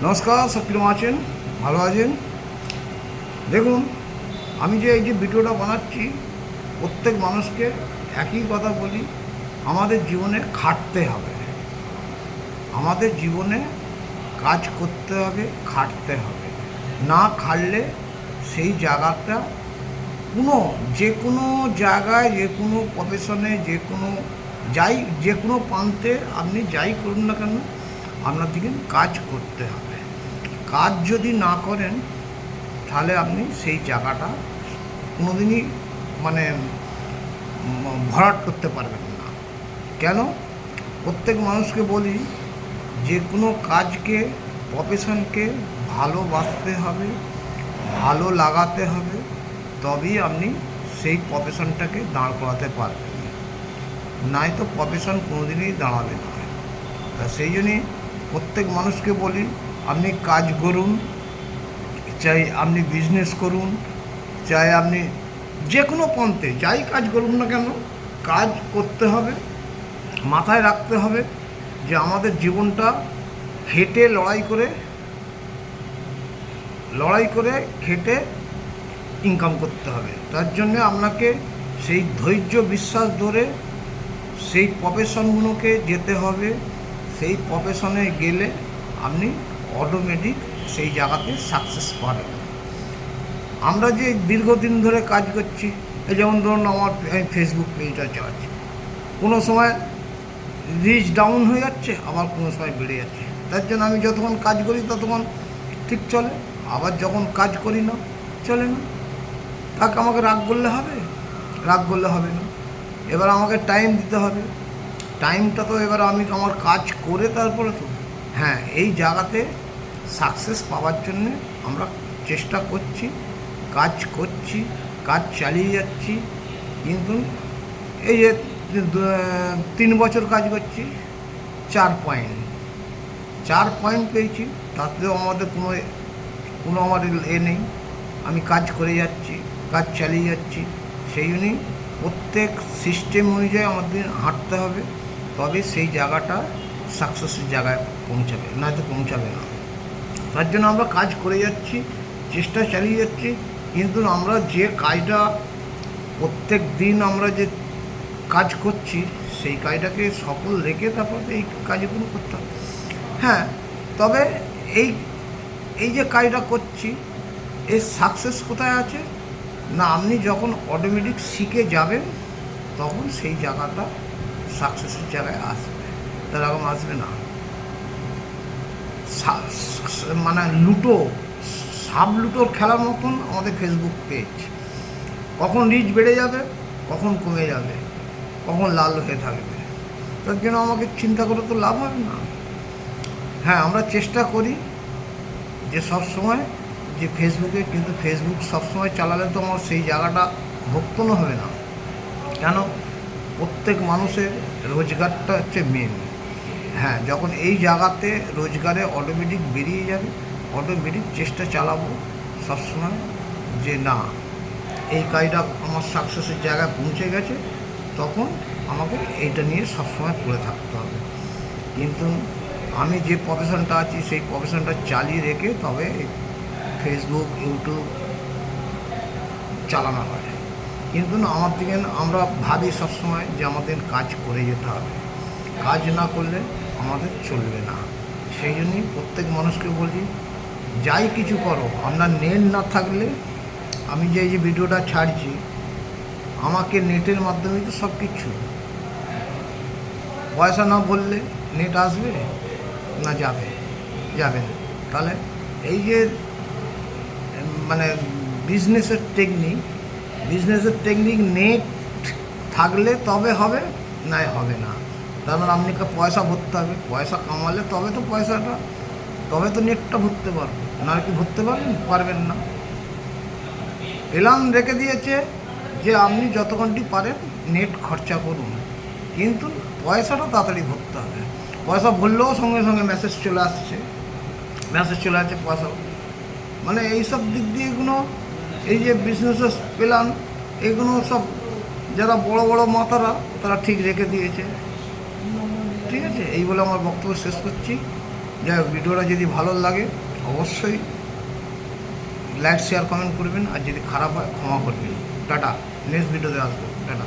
নমস্কার, সব কিরকম আছেন? ভালো আছেন? দেখুন, আমি যে এই যে ভিডিওটা বানাচ্ছি, প্রত্যেক মানুষকে একই কথা বলি, আমাদের জীবনে খাটতে হবে, আমাদের জীবনে কাজ করতে হবে, খাটতে হবে। না খাটলে সেই জায়গাটা যে কোনো জায়গায়, যে কোনো প্রফেশনে, যে কোনো প্রান্তে আপনি যাই করুন না কেন, আপনার দিকে কাজ করতে হবে। কাজ যদি না করেন তাহলে আপনি সেই জায়গাটা কোনোদিনই মানে ভরাট করতে পারবেন না। কেন? প্রত্যেক মানুষকে বলি, যে কোনো কাজকে, প্রফেশনকে ভালোবাসতে হবে, ভালো লাগাতে হবে, তবেই আপনি সেই প্রফেশনটাকে দাঁড় করাতে পারবেন। নাই তো প্রফেশন কোনোদিনই দাঁড়াবে না। তা সেই জন্যই প্রত্যেক মানুষকে বলি, আপনি কাজ করুন, চাই আপনি বিজনেস করুন, চাই আপনি যে কোনো পন্থে যাই কাজ করুন না কেন, কাজ করতে হবে। মাথায় রাখতে হবে যে আমাদের জীবনটা খেটে লড়াই করে খেটে ইনকাম করতে হবে। তার জন্যে আপনাকে সেই ধৈর্য বিশ্বাস ধরে সেই প্রফেশনগুলোকে যেতে হবে। সেই প্রফেশনে গেলে আপনি অটোমেটিক সেই জায়গাতে সাকসেস পাবেন। আমরা যে দীর্ঘদিন ধরে কাজ করছি, এই যেমন ধরুন আমার ফেসবুক পেজটা চালাচ্ছি, কোনো সময় রিচ ডাউন হয়ে যাচ্ছে, আবার কোনো সময় বেড়ে যাচ্ছে। তার জন্য আমি যতক্ষণ কাজ করি ততক্ষণ ঠিক চলে, আবার যখন কাজ করি না, চলে না। তাকে আমাকে রাগ করলে হবে না। এবার আমাকে টাইম দিতে হবে। টাইমটা তো এবার আমি আমার কাজ করে তারপরে তো, হ্যাঁ, এই জায়গাতে সাকসেস পাওয়ার জন্যে আমরা চেষ্টা করছি, কাজ চালিয়ে যাচ্ছি। কিন্তু এই যে 3 বছর কাজ করছি, 4 পয়েন্ট পেয়েছি, তাতেও আমাদের কোনো আমার নেই। আমি কাজ করে যাচ্ছি, কাজ চালিয়ে যাচ্ছি। সেই জন্যই প্রত্যেক সিস্টেম অনুযায়ী আমাদের হাঁটতে হবে, তবে সেই জায়গাটা সাকসেসের জায়গায় পৌঁছাবে, নয়তো পৌঁছাবে না। তার জন্য আমরা কাজ করে যাচ্ছি, চেষ্টা চালিয়ে যাচ্ছি। কিন্তু আমরা যে কাজটা প্রত্যেক দিন আমরা যে কাজ করছি, সেই কাজটাকে সফল রেখে তারপর এই কাজগুলো করতে হবে। হ্যাঁ, তবে এই যে কাজটা করছি, এর সাকসেস কোথায় আছে না, আপনি যখন অটোমেটিক শিখে যাবেন তখন সেই জায়গাটা সাকসেসের জায়গায় আসবে, এরকম আসবে না। মানে সাব লুটোর খেলার মতন আমাদের ফেসবুক পেজ, কখন রিচ বেড়ে যাবে, কখন কমে যাবে, কখন লাল হয়ে থাকবে, তার জন্য আমাকে চিন্তা করে তো লাভ হবে না। হ্যাঁ, আমরা চেষ্টা করি যে সবসময় যে ফেসবুকে, কিন্তু ফেসবুক সবসময় চালালে তো আমার সেই জায়গাটা ভক্তনও হবে না। কেন? প্রত্যেক মানুষের রোজগারটা হচ্ছে মেন। হ্যাঁ, যখন এই জায়গাতে রোজগারে অটোমেটিক বেরিয়ে যাবে, অটোমেটিক চেষ্টা চালাবো সবসময় যে না, এই কাজটা আমার সাকসেসের জায়গায় পৌঁছে গেছে, তখন আমাকে এইটা নিয়ে সবসময় পড়ে থাকতে হবে। কিন্তু আমি যে প্রফেশনটা আছি, সেই প্রফেশনটা চালিয়ে রেখে তবে ফেসবুক, ইউটিউব চালানো হয়। কিন্তু আমার দিকে আমরা ভাবি সবসময় যে আমাদের কাজ করে যেতে হবে, কাজ না করলে আমাদের চলবে না। সেই জন্যই প্রত্যেক মানুষকে বলি, যাই কিছু করো, আপনার নেট না থাকলে, আমি যে এই যে ভিডিওটা ছাড়ছি, আমাকে নেটের মাধ্যমেই তো সব কিছু। পয়সা না বললে নেট আসবে না, যাবে না। তাহলে এই যে মানে বিজনেসের টেকনিক নেট থাকলে তবে হবে, নাই হবে না। তার মানে আপনাকে পয়সা ভরতে হবে, পয়সা কামালে তবে তো নেটটা ভরতে পারবে, না কি ভরতে পারবেন না। এলার্ম রেখে দিয়েছে যে আপনি যত ঘন্টি পারেন নেট খরচা করুন, কিন্তু পয়সাটা তাড়াতাড়ি ভরতে হবে। পয়সা ভরলেও সঙ্গে সঙ্গে মেসেজ চলে আসছে পয়সা। মানে এইসব দিক দিয়ে এই যে বিজনেসের প্ল্যান, এগুলো সব যারা বড় বড় মাতারা, তারা ঠিক রেখে দিয়েছে। ঠিক আছে, এই বলে আমার বক্তব্য শেষ করছি। যাই হোক, ভিডিওটা যদি ভালো লাগে অবশ্যই লাইক শেয়ার কমেন্ট করবেন, আর যদি খারাপ হয় ক্ষমা করবেন। টাটা, নেক্সট ভিডিওতে আসবো। টাটা।